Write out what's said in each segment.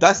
10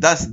10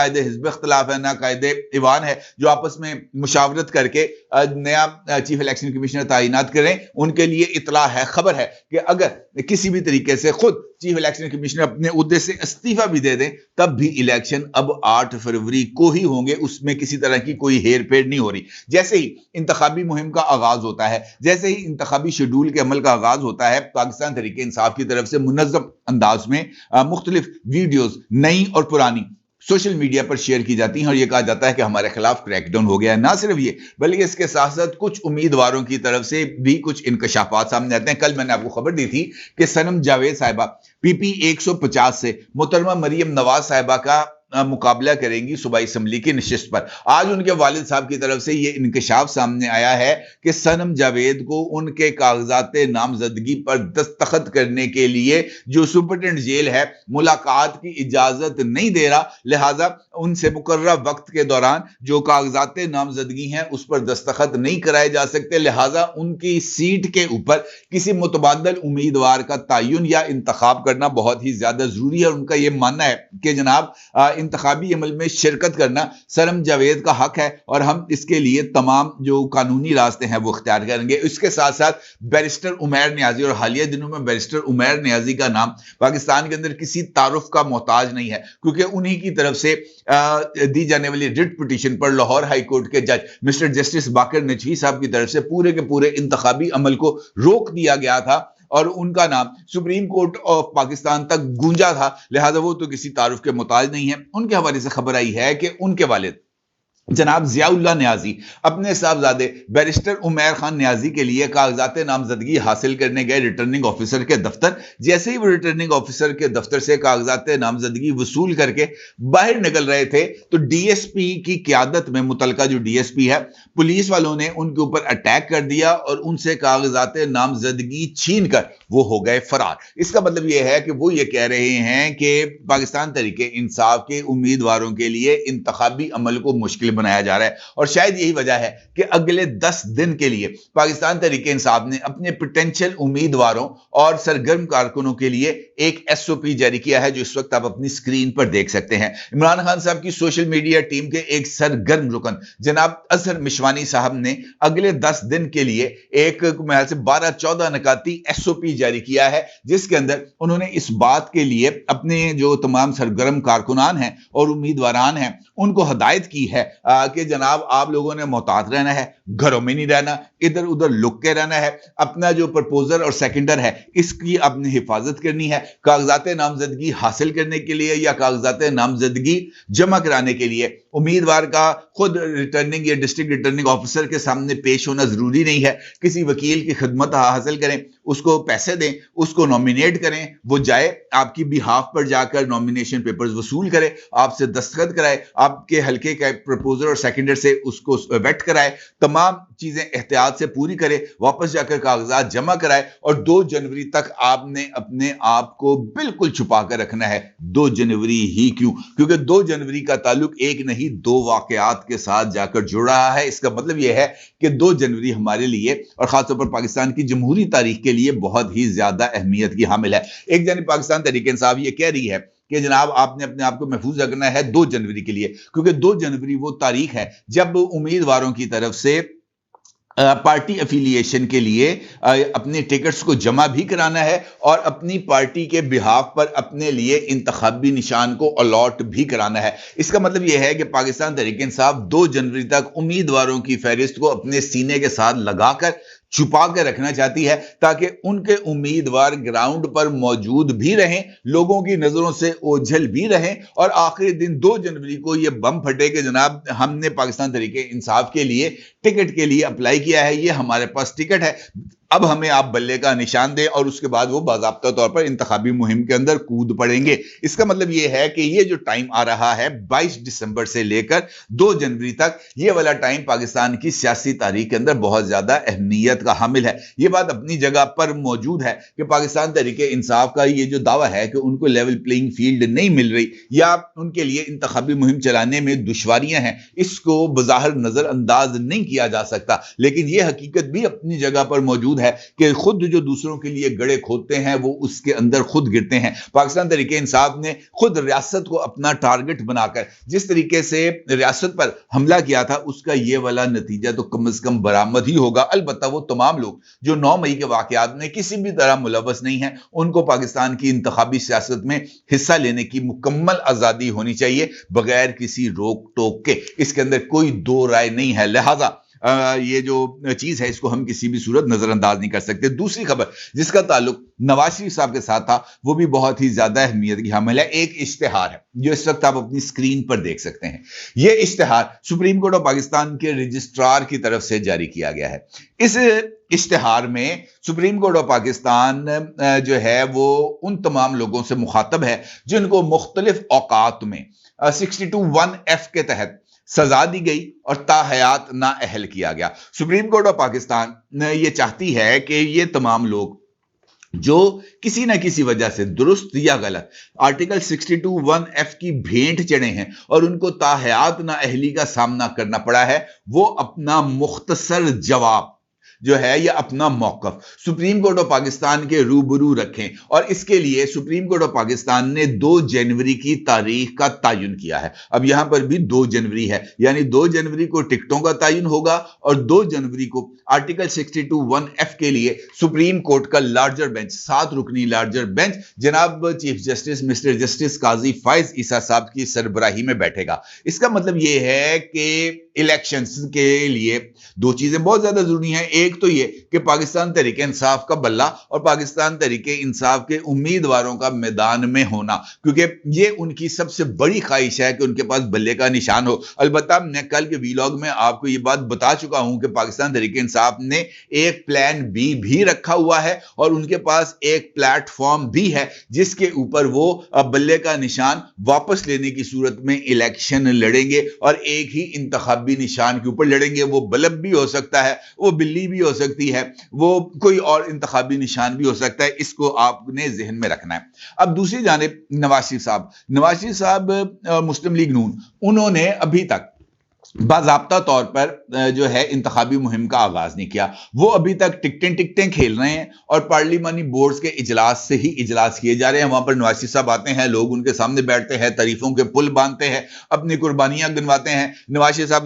قائد حزب اختلاف ہے نہ قائد ایوان ہے جو آپس میں مشاورت کر کے نیا چیف الیکشن کمیشنر تعینات کریں. ان کے لیے اطلاع ہے, خبر ہے کہ اگر کسی بھی طریقے سے خود چیف الیکشن کمیشنر اپنے عہدے سے استعفیٰ بھی دے دیں تب بھی الیکشن اب 8 فروری کو ہی ہوں گے, اس میں کسی طرح کی کوئی ہیر پھیر نہیں ہو رہی. جیسے ہی انتخابی مہم کا آغاز ہوتا ہے, جیسے ہی انتخابی شیڈول کے عمل کا آغاز ہوتا ہے, پاکستان تحریک انصاف کی طرف سے منظم انداز میں مختلف ویڈیوز نئی اور پرانی سوشل میڈیا پر شیئر کی جاتی ہیں اور یہ کہا جاتا ہے کہ ہمارے خلاف کریک ڈاؤن ہو گیا ہے. نہ صرف یہ بلکہ اس کے ساتھ ساتھ کچھ امیدواروں کی طرف سے بھی کچھ انکشافات سامنے آتے ہیں. کل میں نے آپ کو خبر دی تھی کہ صنم جاوید صاحبہ PP 150 سے محترمہ مریم نواز صاحبہ کا مقابلہ کریں گی صوبائی اسمبلی کی نشست پر. آج ان کے والد صاحب کی طرف سے یہ انکشاف سامنے آیا ہے کہ صنم جاوید کو ان کے کاغذات نامزدگی پر دستخط کرنے کے لیے جو سپرنٹینڈنٹ جیل ہے ملاقات کی اجازت نہیں دے رہا, لہٰذا ان سے مقررہ وقت کے دوران جو کاغذات نامزدگی ہیں اس پر دستخط نہیں کرائے جا سکتے, لہٰذا ان کی سیٹ کے اوپر کسی متبادل امیدوار کا تعین یا انتخاب کرنا بہت ہی زیادہ ضروری ہے. ان کا یہ ماننا ہے کہ جناب انتخابی عمل میں شرکت کرنا صنم جاوید کا حق ہے اور ہم اس کے لیے تمام جو قانونی راستے ہیں وہ اختیار کریں گے. اس کے ساتھ ساتھ بیرسٹر عمیر نیازی, اور حالیہ دنوں میں بیرسٹر عمیر نیازی کا نام پاکستان کے اندر کسی تعارف کا محتاج نہیں ہے, کیونکہ انہی کی طرف سے دی جانے والی ریٹ پٹیشن پر لاہور ہائی کورٹ کے جج مسٹر جسٹس باقر نجوی صاحب کی طرف سے پورے کے پورے انتخابی عمل کو روک دیا گیا تھا اور ان کا نام سپریم کورٹ آف پاکستان تک گونجا تھا, لہذا وہ تو کسی تعارف کے محتاج نہیں ہے. ان کے حوالے سے خبر آئی ہے کہ ان کے والد جناب ضیاء اللہ نیازی اپنے صاحبزادے بیرسٹر عمیر خان نیازی کے لیے کاغذات نامزدگی حاصل کرنے گئے ریٹرننگ آفیسر کے دفتر. جیسے ہی وہ ریٹرننگ آفیسر کے دفتر سے کاغذات نامزدگی وصول کر کے باہر نکل رہے تھے تو DSP کی قیادت میں متعلقہ جو DSP ہے, پولیس والوں نے ان کے اوپر اٹیک کر دیا اور ان سے کاغذات نامزدگی چھین کر وہ ہو گئے فرار. اس کا مطلب یہ ہے کہ وہ یہ کہہ رہے ہیں کہ پاکستان تحریک انصاف کے امیدواروں کے لیے انتخابی عمل کو مشکل بنایا جا رہا ہے, اور شاید یہی وجہ ہے کہ اگلے 10 دن کے لیے پاکستان تحریک انصاف نے اپنے پوٹینشیل امیدواروں اور سرگرم کارکنوں کے لیے ایک SOP جاری کیا ہے جو اس وقت آپ اپنی سکرین پر دیکھ سکتے ہیں. عمران خان صاحب کی سوشل میڈیا ٹیم کے ایک سرگرم رکن جناب اظہر مشوانی صاحب نے اگلے 10 دن کے لیے ایک محل سے 12-14 نکاتی SOP جاری کیا ہے, جس کے اندر انہوں نے اس بات کے لیے اپنے جو تمام سرگرم کارکنان ہیں اور امیدواران ہیں ان کو ہدایت کی ہے کہ جناب آپ لوگوں نے محتاط رہنا ہے, گھروں میں نہیں رہنا, ادھر ادھر لک کے رہنا ہے, اپنا جو پرپوزر اور سیکنڈر ہے اس کی اپنی حفاظت کرنی ہے. کاغذات نامزدگی حاصل کرنے کے لیے یا کاغذات نامزدگی جمع کرانے کے لیے امیدوار کا خود ریٹرننگ یا ڈسٹرکٹ ریٹرننگ آفیسر کے سامنے پیش ہونا ضروری نہیں ہے. کسی وکیل کی خدمت حاصل کریں, اس کو پیسے دیں, اس کو نامینیٹ کریں, وہ جائے آپ کی بیہاف پر جا کر نامینیشن پیپرز وصول کرے, آپ سے دستخط کرائے, آپ کے حلقے کا پرپوزر اور سیکنڈر سے اس کو ویٹ کرائے, تمام چیزیں احتیاط سے پوری کرے, واپس جا کر کاغذات جمع کرائے, اور 2 جنوری تک آپ نے اپنے آپ کو بالکل چھپا کر رکھنا ہے. 2 جنوری ہی کیوں؟ کیونکہ 2 جنوری کا تعلق ایک نہیں 2 واقعات کے ساتھ جا کر جڑ رہا ہے. اس کا مطلب یہ ہے کہ 2 جنوری ہمارے لیے اور خاص طور پر پاکستان کی جمہوری تاریخ کے لیے بہت ہی زیادہ اہمیت کی حامل ہے. ایک جانب پاکستان تحریک انصاف یہ کہہ رہی ہے کہ جناب آپ نے اپنے آپ کو محفوظ رکھنا ہے 2 جنوری کے لیے, کیونکہ 2 جنوری وہ تاریخ ہے جب امیدواروں کی طرف سے پارٹی افیلیشن کے لیے اپنے ٹکٹس کو جمع بھی کرانا ہے اور اپنی پارٹی کے بہاف پر اپنے لیے انتخابی نشان کو الاٹ بھی کرانا ہے. اس کا مطلب یہ ہے کہ پاکستان تحریک انصاف 2 جنوری تک امیدواروں کی فہرست کو اپنے سینے کے ساتھ لگا کر چھپا کے رکھنا چاہتی ہے تاکہ ان کے امیدوار گراؤنڈ پر موجود بھی رہیں, لوگوں کی نظروں سے اوجھل بھی رہیں, اور آخری دن 2 جنوری کو یہ بم پھٹے کہ جناب ہم نے پاکستان تحریک انصاف کے لیے ٹکٹ کے لیے اپلائی کیا ہے, یہ ہمارے پاس ٹکٹ ہے, اب ہمیں آپ بلے کا نشان دیں, اور اس کے بعد وہ باضابطہ طور پر انتخابی مہم کے اندر کود پڑیں گے. اس کا مطلب یہ ہے کہ یہ جو ٹائم آ رہا ہے 22 دسمبر سے لے کر 2 جنوری تک, یہ والا ٹائم پاکستان کی سیاسی تاریخ کے اندر بہت زیادہ اہمیت کا حامل ہے. یہ بات اپنی جگہ پر موجود ہے کہ پاکستان تحریک انصاف کا یہ جو دعویٰ ہے کہ ان کو لیول پلینگ فیلڈ نہیں مل رہی یا ان کے لیے انتخابی مہم چلانے میں دشواریاں ہیں, اس کو بظاہر نظر انداز نہیں کیا جا سکتا, لیکن یہ حقیقت بھی اپنی جگہ پر موجود موجود ہے کہ خود جو دوسروں کے لیے گڑے کھودتے ہیں وہ اس کے اندر خود گرتے ہیں۔ پاکستان تحریک انصاف نے خود ریاست کو اپنا ٹارگٹ بنا کر جس طریقے سے ریاست پر حملہ کیا تھا اس کا یہ والا نتیجہ تو کم از کم برآمد ہی ہوگا۔ البتہ وہ تمام لوگ جو 9 مئی کے واقعات میں کسی بھی طرح ملوث نہیں ہیں ان کو پاکستان کی انتخابی سیاست میں حصہ لینے کی مکمل آزادی ہونی چاہیے بغیر کسی روک ٹوک کے، اس کے اندر کوئی دو رائے نہیں ہے۔ لہذا یہ جو چیز ہے اس کو ہم کسی بھی صورت نظر انداز نہیں کر سکتے۔ دوسری خبر جس کا تعلق نواز شریف صاحب کے ساتھ تھا وہ بھی بہت ہی زیادہ اہمیت کی حامل ہے۔ ایک اشتہار ہے جو اس وقت آپ اپنی سکرین پر دیکھ سکتے ہیں۔ یہ اشتہار سپریم کورٹ آف پاکستان کے رجسٹرار کی طرف سے جاری کیا گیا ہے۔ اس اشتہار میں سپریم کورٹ آف پاکستان جو ہے وہ ان تمام لوگوں سے مخاطب ہے جن کو مختلف اوقات میں 62(1)(f) کے تحت سزا دی گئی اور تاحیات نااہل کیا گیا۔ سپریم کورٹ آف پاکستان یہ چاہتی ہے کہ یہ تمام لوگ جو کسی نہ کسی وجہ سے درست یا غلط آرٹیکل 62(1)(f) کی بھینٹ چڑھے ہیں اور ان کو تاحیات نااہلی کا سامنا کرنا پڑا ہے، وہ اپنا مختصر جواب جو ہے یا اپنا موقف سپریم کورٹ آف پاکستان کے روبرو رکھیں، اور اس کے لیے سپریم کورٹ آف پاکستان نے 2 جنوری کی تاریخ کا تعین کیا ہے۔ اب یہاں پر بھی 2 جنوری ہے، یعنی 2 جنوری کو ٹکٹوں کا تعین ہوگا اور 2 جنوری کو آرٹیکل 62(1)(f) کے لیے سپریم کورٹ کا لارجر بینچ، 7 رکنی لارجر بینچ جناب چیف جسٹس مسٹر جسٹس قاضی فائز عیسیٰ صاحب کی سربراہی میں بیٹھے گا۔ اس کا مطلب یہ ہے کہ الیکشنز کے لیے 2 چیزیں بہت زیادہ ضروری ہیں۔ ایک تو یہ کہ پاکستان تحریک انصاف کا بلہ اور پاکستان تحریک انصاف کے امیدواروں کا میدان میں ہونا، کیونکہ یہ ان کی سب سے بڑی خواہش ہے کہ ان کے پاس بلے کا نشان ہو۔ البتہ میں کل کے ویلاگ میں آپ کو یہ بات بتا چکا ہوں کہ پاکستان تحریک انصاف نے ایک پلان بی بھی رکھا ہوا ہے اور ان کے پاس ایک پلیٹ فارم بھی ہے جس کے اوپر وہ بلے کا نشان واپس لینے کی صورت میں الیکشن لڑیں گے، اور ایک ہی انتخابی نشان کے اوپر لڑیں گے۔ وہ بلب بھی ہو سکتا ہے، وہ بلی بھی ہو سکتی ہے، وہ کوئی اور انتخابی نشان بھی ہو سکتا ہے، اس کو آپ نے ذہن میں رکھنا ہے۔ اب دوسری جانب نواز شریف صاحب مسلم لیگ نون، انہوں نے ابھی تک باضابطہ طور پر جو ہے انتخابی مہم کا آغاز نہیں کیا۔ وہ ابھی تک ٹکٹیں کھیل رہے ہیں اور پارلیمانی بورڈز کے اجلاس سے ہی اجلاس کیے جا رہے ہیں۔ وہاں پر نواز شریف صاحب آتے ہیں، لوگ ان کے سامنے بیٹھتے ہیں، تعریفوں کے پل باندھتے ہیں، اپنی قربانیاں گنواتے ہیں۔ نواز شریف صاحب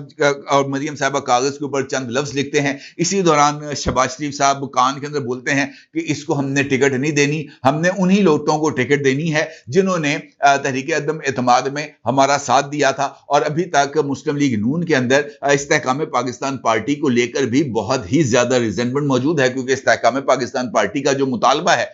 اور مریم صاحبہ کاغذ کے اوپر چند لفظ لکھتے ہیں۔ اسی دوران شہباز شریف صاحب کان کے اندر بولتے ہیں کہ اس کو ہم نے ٹکٹ نہیں دینی، ہم نے انہی لوگوں کو ٹکٹ دینی ہے جنہوں نے تحریک عدم اعتماد میں ہمارا ساتھ دیا تھا۔ اور ابھی تک مسلم لیگ نون کے اندر استحکام پاکستان پارٹی کو لے کر بھی بہت ہی زیادہ ریزنٹمنٹ موجود ہے، کیونکہ استحکام پاکستان پارٹی کا جو مطالبہ ہے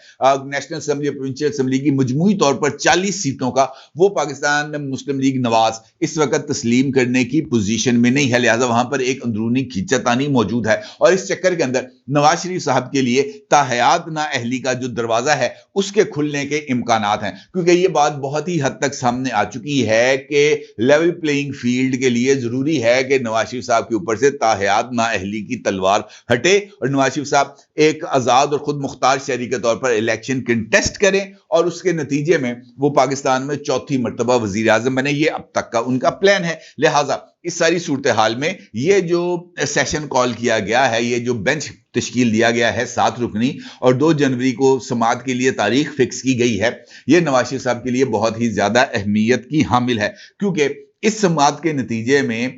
نیشنل اسمبلی اور پروونشل اسمبلی کی مجموعی طور پر 40 سیٹوں کا، وہ پاکستان مسلم لیگ نواز اس وقت تسلیم کرنے کی پوزیشن میں نہیں ہے۔ لہٰذا وہاں پر ایک اندرونی کھینچتانی موجود ہے، اور اس چکر کے اندر نواز شریف صاحب کے لیے تاحیات نااہلی کا جو دروازہ ہے اس کے کھلنے کے امکانات ہیں، کیونکہ یہ بات بہت ہی حد تک سامنے آ چکی ہے کہ لیول پلینگ فیلڈ کے لیے ضروری ہے کہ نواز شریف صاحب کے اوپر سے تاحیات نااہلی کی تلوار ہٹے اور نواز شریف صاحب ایک آزاد اور خود مختار شہری کے طور پر الیکشن کنٹیسٹ کریں اور اس کے نتیجے میں وہ پاکستان میں 4تھی مرتبہ وزیر اعظم بنے۔ یہ اب تک کا ان کا پلان ہے۔ لہٰذا اس ساری صورتحال میں یہ جو سیشن کال کیا گیا ہے، یہ جو بینچ تشکیل دیا گیا ہے 7 رکنی، اور 2 جنوری کو سماعت کے لیے تاریخ فکس کی گئی ہے، یہ نواز شریف صاحب کے لیے بہت ہی زیادہ اہمیت کی حامل ہے، کیونکہ اس سماعت کے نتیجے میں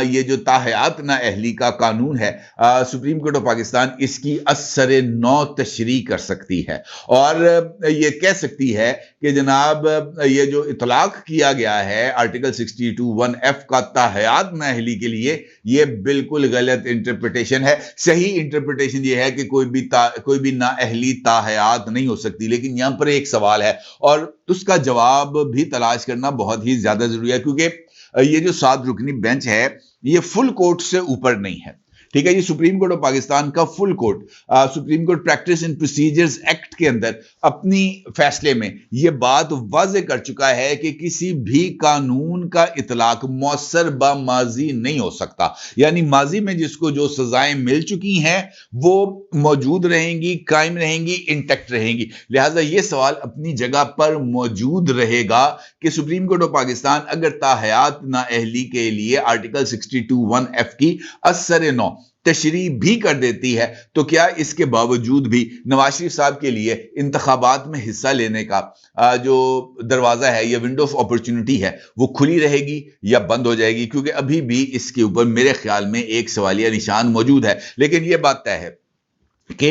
یہ جو تاحیات نااہلی کا قانون ہے، سپریم کورٹ آف پاکستان اس کی اثر نو تشریح کر سکتی ہے اور یہ کہہ سکتی ہے کہ جناب یہ جو اطلاق کیا گیا ہے آرٹیکل 62(1)(f) کا تاحیات نااہلی کے لیے، یہ بالکل غلط انٹرپریٹیشن ہے۔ صحیح انٹرپریٹیشن یہ ہے کہ کوئی بھی نااہلی تاحیات نہیں ہو سکتی، لیکن یہاں پر ایک سوال ہے اور اس کا جواب بھی تلاش کرنا بہت ہی زیادہ ضروری ہے، کیونکہ یہ جو 7 رکنی بینچ ہے یہ فل کورٹ سے اوپر نہیں ہے، ٹھیک ہے؟ یہ سپریم کورٹ آف پاکستان کا full court supreme court practice and procedures act کے اندر اپنی فیصلے میں یہ بات واضح کر چکا ہے کہ کسی بھی قانون کا اطلاق مؤثر با ماضی نہیں ہو سکتا، یعنی ماضی میں جس کو جو سزائیں مل چکی ہیں وہ موجود رہیں گی، قائم رہیں گی، انٹیکٹ رہیں گی۔ لہٰذا یہ سوال اپنی جگہ پر موجود رہے گا کہ سپریم کورٹ آف پاکستان اگر تاحیات نااہلی کے لیے آرٹیکل 62(1)(f) کی اثر نو تشریح بھی کر دیتی ہے تو کیا اس کے باوجود بھی نواز شریف صاحب کے لیے انتخابات میں حصہ لینے کا جو دروازہ ہے یا ونڈو آف اپرچونٹی ہے وہ کھلی رہے گی یا بند ہو جائے گی؟ کیونکہ ابھی بھی اس کے اوپر میرے خیال میں ایک سوالیہ نشان موجود ہے. لیکن یہ بات طے ہے کہ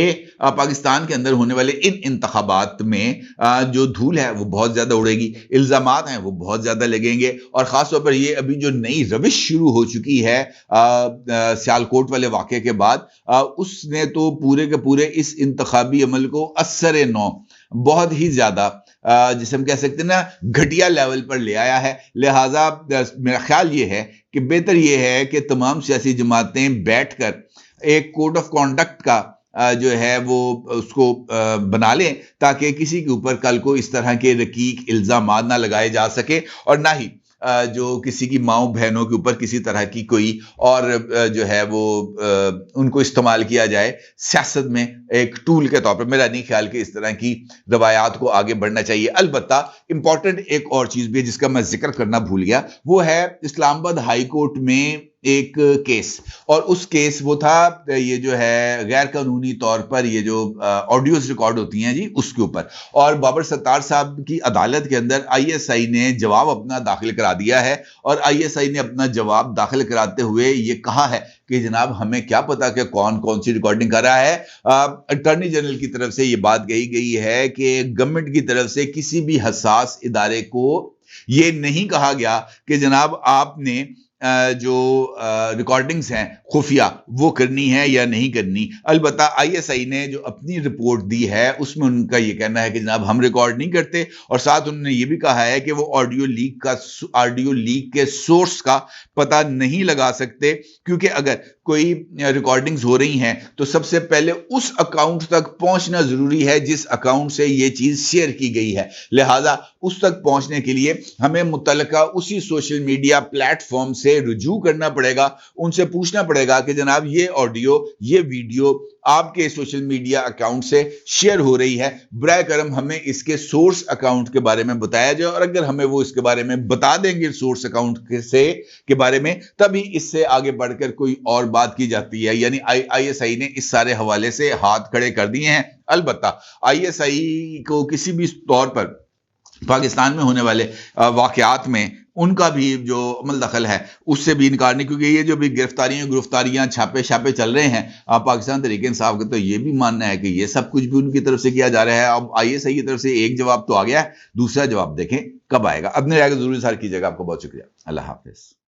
پاکستان کے اندر ہونے والے ان انتخابات میں جو دھول ہے وہ بہت زیادہ اڑے گی، الزامات ہیں وہ بہت زیادہ لگیں گے، اور خاص طور پر یہ ابھی جو نئی روش شروع ہو چکی ہے سیالکوٹ والے واقعے کے بعد، اس نے تو پورے کے پورے اس انتخابی عمل کو اثر نو بہت ہی زیادہ جسے ہم کہہ سکتے ہیں نا گھٹیا لیول پر لے آیا ہے. لہٰذا میرا خیال یہ ہے کہ بہتر یہ ہے کہ تمام سیاسی جماعتیں بیٹھ کر ایک کوڈ آف کانڈکٹ کا جو ہے وہ اس کو بنا لیں تاکہ کسی کے اوپر کل کو اس طرح کے رقیق الزامات نہ لگائے جا سکے، اور نہ ہی جو کسی کی ماؤں بہنوں کے اوپر کسی طرح کی کوئی اور جو ہے وہ ان کو استعمال کیا جائے سیاست میں ایک ٹول کے طور پر. میرا نہیں خیال کہ اس طرح کی روایات کو آگے بڑھنا چاہیے. البتہ امپورٹنٹ ایک اور چیز بھی ہے جس کا میں ذکر کرنا بھول گیا، وہ ہے اسلام آباد ہائی کورٹ میں ایک کیس، اور اس کیس وہ تھا یہ جو ہے غیر قانونی طور پر یہ جو آڈیوز ریکارڈ ہوتی ہیں جی اس کے اوپر، اور بابر ستار صاحب کی عدالت کے اندر آئی ایس آئی نے جواب اپنا داخل کرا دیا ہے، اور آئی ایس آئی نے اپنا جواب داخل کراتے ہوئے یہ کہا ہے کہ جناب ہمیں کیا پتا کہ کون کون سی ریکارڈنگ کر رہا ہے. اٹارنی جنرل کی طرف سے یہ بات کہی گئی ہے کہ گورنمنٹ کی طرف سے کسی بھی حساس ادارے کو یہ نہیں کہا گیا کہ جناب آپ نے جو ریکارڈنگز ہیں خفیہ وہ کرنی ہے یا نہیں کرنی. البتہ آئی ایس آئی نے جو اپنی رپورٹ دی ہے اس میں ان کا یہ کہنا ہے کہ جناب ہم ریکارڈ نہیں کرتے، اور ساتھ انہوں نے یہ بھی کہا ہے کہ وہ آڈیو لیک کے سورس کا پتہ نہیں لگا سکتے، کیونکہ اگر کوئی ریکارڈنگز ہو رہی ہیں تو سب سے پہلے اس اکاؤنٹ تک پہنچنا ضروری ہے جس اکاؤنٹ سے یہ چیز شیئر کی گئی ہے. لہٰذا اس تک پہنچنے کے لیے ہمیں متعلقہ اسی سوشل میڈیا پلیٹ فارم سے رجوع کرنا پڑے گا، ان سے پوچھنا پڑے گا کہ جناب یہ آڈیو یہ ویڈیو آپ کے سوشل میڈیا اکاؤنٹ سے شیئر ہو رہی ہے، برائے کرم ہمیں اس کے سورس اکاؤنٹ کے بارے میں بتایا جائے، اور اگر ہمیں وہ اس کے بارے میں بتا دیں گے سورس اکاؤنٹ کے بارے میں تبھی اس سے آگے بڑھ کر کوئی اور بات کی جاتی ہے. یعنی آئی ایس آئی نے اس سارے حوالے سے ہاتھ کھڑے کر دیے ہیں. البتہ آئی ایس آئی کو کسی بھی طور پر پاکستان میں ہونے والے واقعات میں ان کا بھی جو عمل دخل ہے اس سے بھی انکار نہیں، کیونکہ یہ جو بھی گرفتاریاں چھاپے چل رہے ہیں پاکستان تحریک انصاف کا، تو یہ بھی ماننا ہے کہ یہ سب کچھ بھی ان کی طرف سے کیا جا رہا ہے. اب آئی ایس آئی کی طرف سے ایک جواب تو آ گیا ہے، دوسرا جواب دیکھیں کب آئے گا. اپنے رائے کو ضرور اظہار کیجیے گا. آپ کو بہت شکریہ. اللہ حافظ.